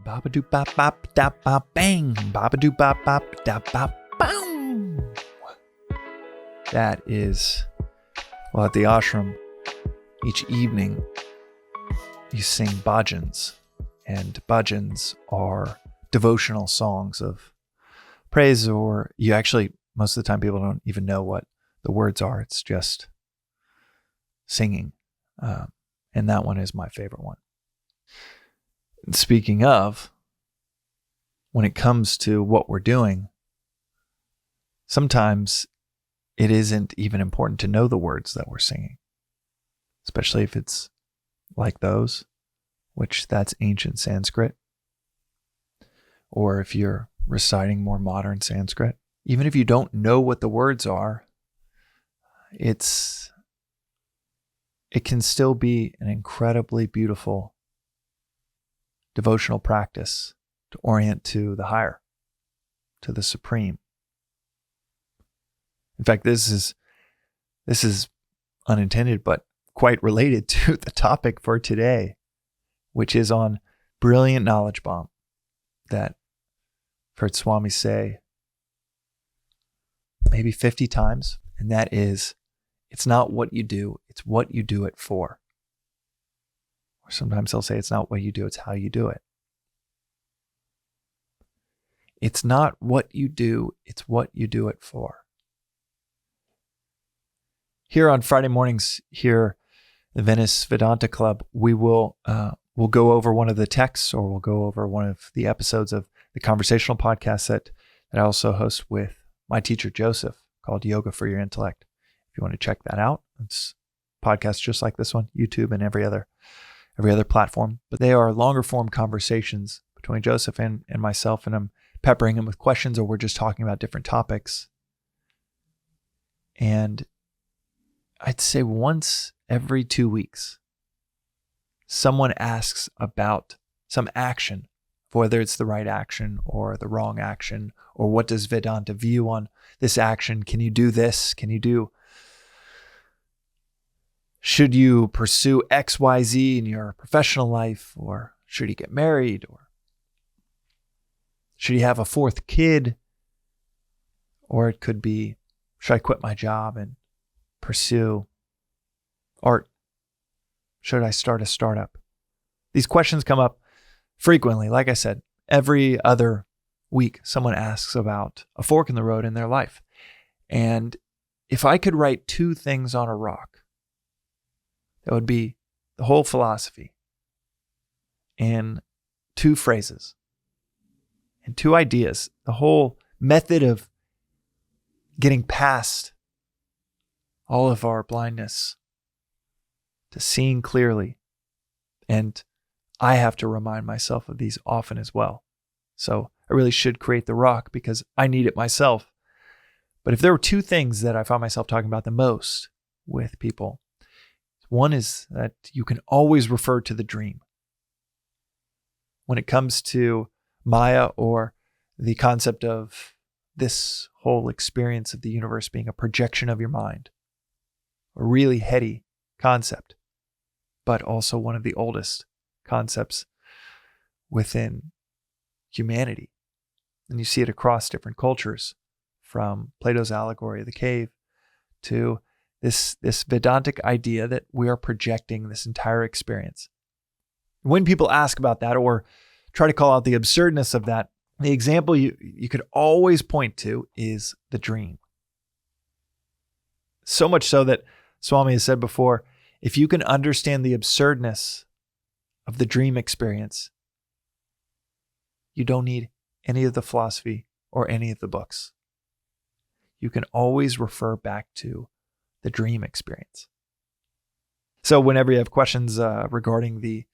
Baba-doo bop bop da bop bang. Baba-doo bop bop da bop boom. That is, well, at the ashram, each evening you sing bhajans. And bhajans are devotional songs of praise, or you actually, most of the time people don't even know what the words are. It's just singing. And that one is my favorite one. And speaking of, when it comes to what we're doing, sometimes it isn't even important to know the words that we're singing, especially if it's like those, which that's ancient Sanskrit, or if you're reciting more modern Sanskrit. Even if you don't know what the words are, it can still be an incredibly beautiful devotional practice to orient to the higher, to the supreme. In fact, this is unintended, but quite related to the topic for today, which is on brilliant knowledge bomb that I've heard Swami say maybe 50 times, and that is, it's not what you do, it's what you do it for. Or sometimes he'll say it's not what you do, it's how you do it. It's not what you do, it's what you do it for. Here on Friday mornings, here at the Venice Vedanta Club, we'll go over one of the texts, or we'll go over one of the episodes of the conversational podcast that I also host with my teacher Joseph, called Yoga for Your Intellect. If you want to check that out, it's podcasts just like this one, YouTube and every other platform. But they are longer form conversations between Joseph and myself, and I'm peppering him with questions, or we're just talking about different topics. And I'd say once every 2 weeks, someone asks about some action, whether it's the right action or the wrong action, or what does Vedanta view on this action? Can you do this? Should you pursue X, Y, Z in your professional life? Or should you get married? Or should you have a fourth kid? Or it could be, should I quit my job and pursue art? Should I start a startup? These questions come up frequently. Like I said, every other week, someone asks about a fork in the road in their life. And if I could write two things on a rock, that would be the whole philosophy in two phrases and two ideas, the whole method of getting past all of our blindness to seeing clearly. And I have to remind myself of these often as well. So I really should create the rock because I need it myself. But if there were two things that I found myself talking about the most with people, one is that you can always refer to the dream. When it comes to Maya, or the concept of this whole experience of the universe being a projection of your mind, a really heady concept, but also one of the oldest concepts within humanity. And you see it across different cultures, from Plato's allegory of the cave to this Vedantic idea that we are projecting this entire experience. When people ask about that, or try to call out the absurdness of that, the example you could always point to is the dream. So much so that Swami has said before, if you can understand the absurdness of the dream experience, you don't need any of the philosophy or any of the books. You can always refer back to the dream experience. So whenever you have questions regarding the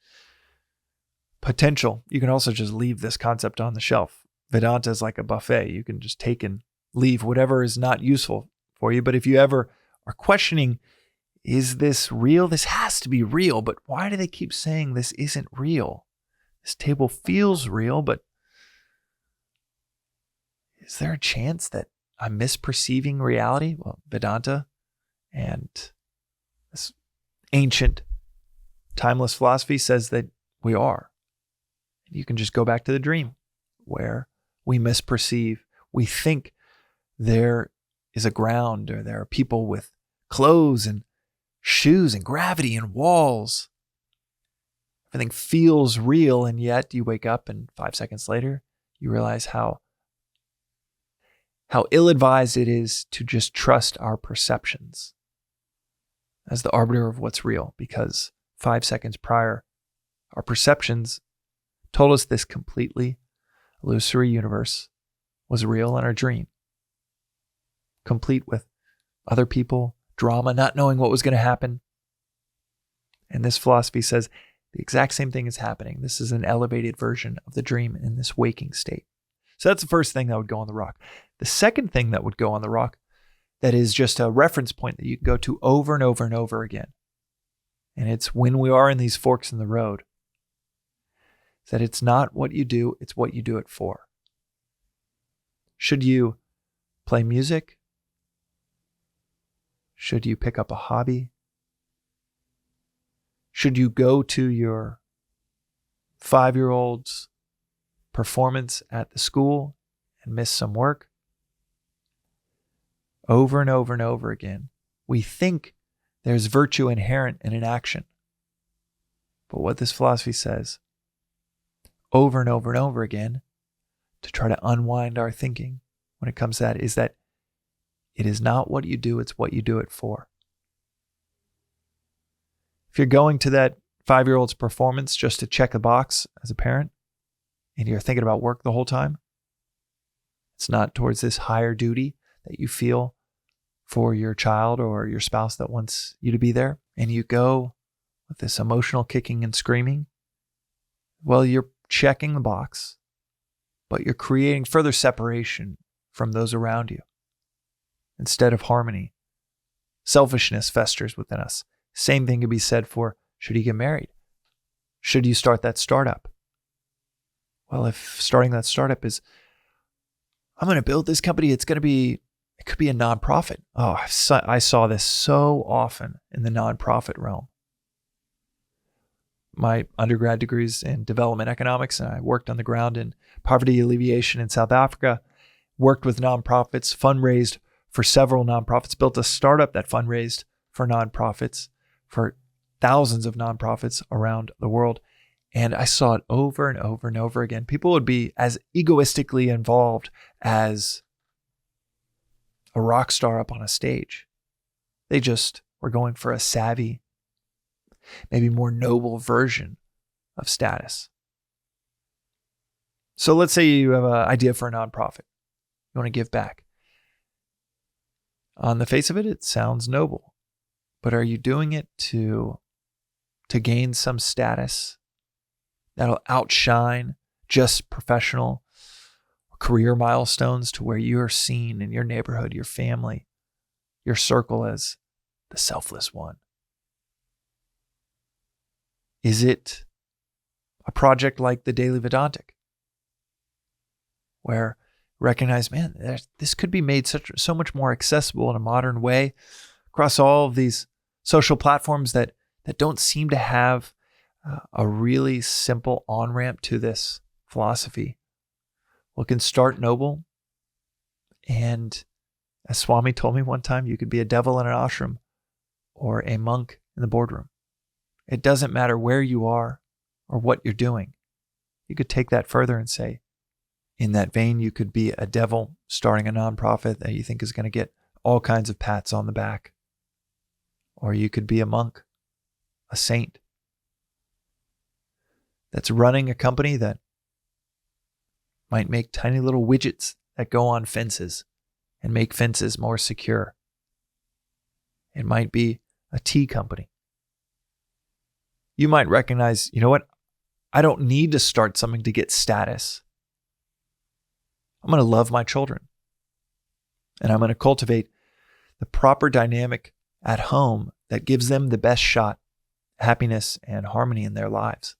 potential, you can also just leave this concept on the shelf. Vedanta is like a buffet. You can just take and leave whatever is not useful for you. But if you ever are questioning, is this real? This has to be real, but why do they keep saying this isn't real? This table feels real, but is there a chance that I'm misperceiving reality? Well, Vedanta and this ancient, timeless philosophy says that we are. You can just go back to the dream where we misperceive. We think there is a ground, or there are people with clothes and shoes and gravity and walls. Everything feels real, and yet you wake up and 5 seconds later, you realize how ill-advised it is to just trust our perceptions as the arbiter of what's real, because 5 seconds prior, our perceptions told us this completely illusory universe was real in our dream, complete with other people, drama, not knowing what was going to happen. And this philosophy says the exact same thing is happening. This is an elevated version of the dream in this waking state. So that's the first thing that would go on the rock. The second thing that would go on the rock, that is just a reference point that you can go to over and over and over again, and it's when we are in these forks in the road, is that it's not what you do, it's what you do it for. Should you play music? Should you pick up a hobby? Should you go to your 5-year-old's performance at the school and miss some work? Over and over and over again, we think there's virtue inherent in an action. But what this philosophy says, over and over and over again, to try to unwind our thinking when it comes to that, is that it is not what you do, it's what you do it for. If you're going to that 5-year-old's performance just to check a box as a parent, and you're thinking about work the whole time, it's not towards this higher duty that you feel for your child or your spouse that wants you to be there, and you go with this emotional kicking and screaming. Well, you're checking the box, but you're creating further separation from those around you instead of harmony. Selfishness festers within us. Same thing can be said for, should you get married? Should you start that startup? Well, if starting that startup is, I'm going to build this company, it could be a nonprofit. Oh, I saw this so often in the nonprofit realm. My undergrad degrees in development economics, and I worked on the ground in poverty alleviation in South Africa, worked with nonprofits, fundraised for several nonprofits, built a startup that fundraised for nonprofits, for thousands of nonprofits around the world. And I saw it over and over and over again. People would be as egoistically involved as a rock star up on a stage. They just were going for a savvy, maybe more noble version of status. So let's say you have an idea for a nonprofit. You want to give back. On the face of it, it sounds noble. But are you doing it to gain some status that'll outshine just professional career milestones, to where you're seen in your neighborhood, your family, your circle as the selfless one? Is it a project like the Daily Vedantic, where recognize, man, this could be made so much more accessible in a modern way across all of these social platforms that don't seem to have a really simple on-ramp to this philosophy? Well, it can start noble. And as Swami told me one time, you could be a devil in an ashram or a monk in the boardroom. It doesn't matter where you are or what you're doing. You could take that further and say, in that vein, you could be a devil starting a nonprofit that you think is going to get all kinds of pats on the back. Or you could be a monk, a saint, that's running a company that might make tiny little widgets that go on fences and make fences more secure. It might be a tea company. You might recognize, you know what? I don't need to start something to get status. I'm going to love my children. And I'm going to cultivate the proper dynamic at home that gives them the best shot, happiness and harmony in their lives.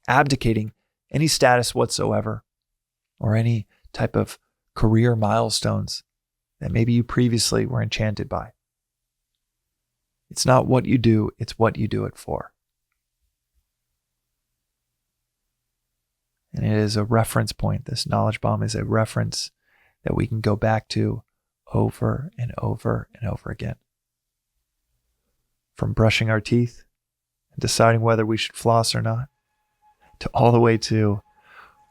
Abdicating any status whatsoever or any type of career milestones that maybe you previously were enchanted by. It's not what you do, it's what you do it for. And it is a reference point. This knowledge bomb is a reference that we can go back to over and over and over again. From brushing our teeth and deciding whether we should floss or not, to all the way to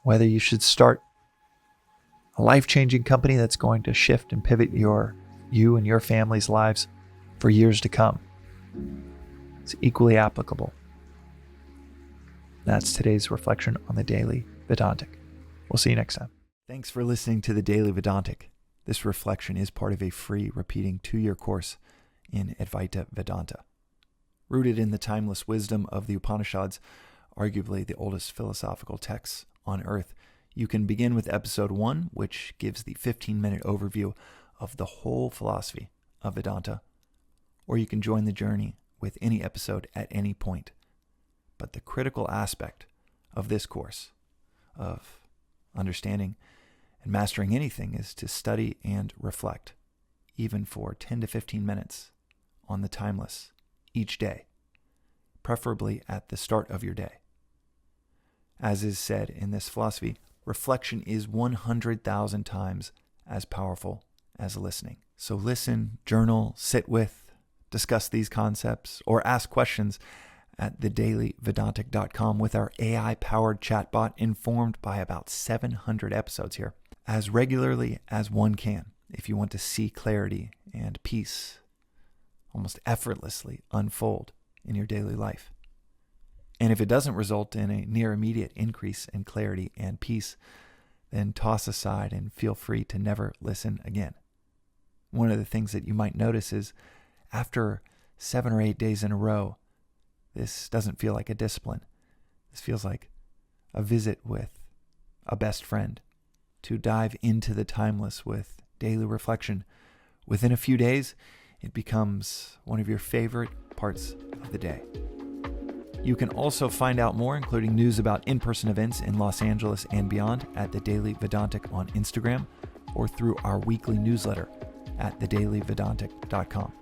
whether you should start a life-changing company that's going to shift and pivot you and your family's lives for years to come. It's equally applicable. That's today's reflection on the Daily Vedantic. We'll see you next time. Thanks for listening to the Daily Vedantic. This reflection is part of a free repeating 2-year course in Advaita Vedanta. Rooted in the timeless wisdom of the Upanishads, arguably the oldest philosophical texts on earth, you can begin with episode 1, which gives the 15-minute overview of the whole philosophy of Vedanta, or you can join the journey with any episode at any point. But the critical aspect of this course, of understanding and mastering anything, is to study and reflect, even for 10 to 15 minutes on the timeless each day, preferably at the start of your day. As is said in this philosophy, reflection is 100,000 times as powerful as listening. So listen, journal, sit with, discuss these concepts, or ask questions at thedailyvedantic.com with our AI-powered chatbot, informed by about 700 episodes here, as regularly as one can, if you want to see clarity and peace almost effortlessly unfold in your daily life. And if it doesn't result in a near immediate increase in clarity and peace, then toss aside and feel free to never listen again. One of the things that you might notice is after 7 or 8 days in a row, this doesn't feel like a discipline. This feels like a visit with a best friend, to dive into the timeless with daily reflection. Within a few days, it becomes one of your favorite parts of the day. You can also find out more, including news about in-person events in Los Angeles and beyond, at The Daily Vedantic on Instagram, or through our weekly newsletter at thedailyvedantic.com.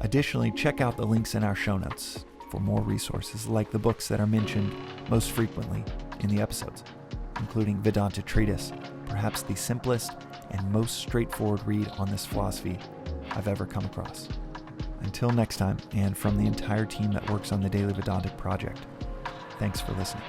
Additionally, check out the links in our show notes for more resources like the books that are mentioned most frequently in the episodes, including Vedanta Treatise, perhaps the simplest and most straightforward read on this philosophy I've ever come across. Until next time, and from the entire team that works on the Daily Vedantic project, thanks for listening.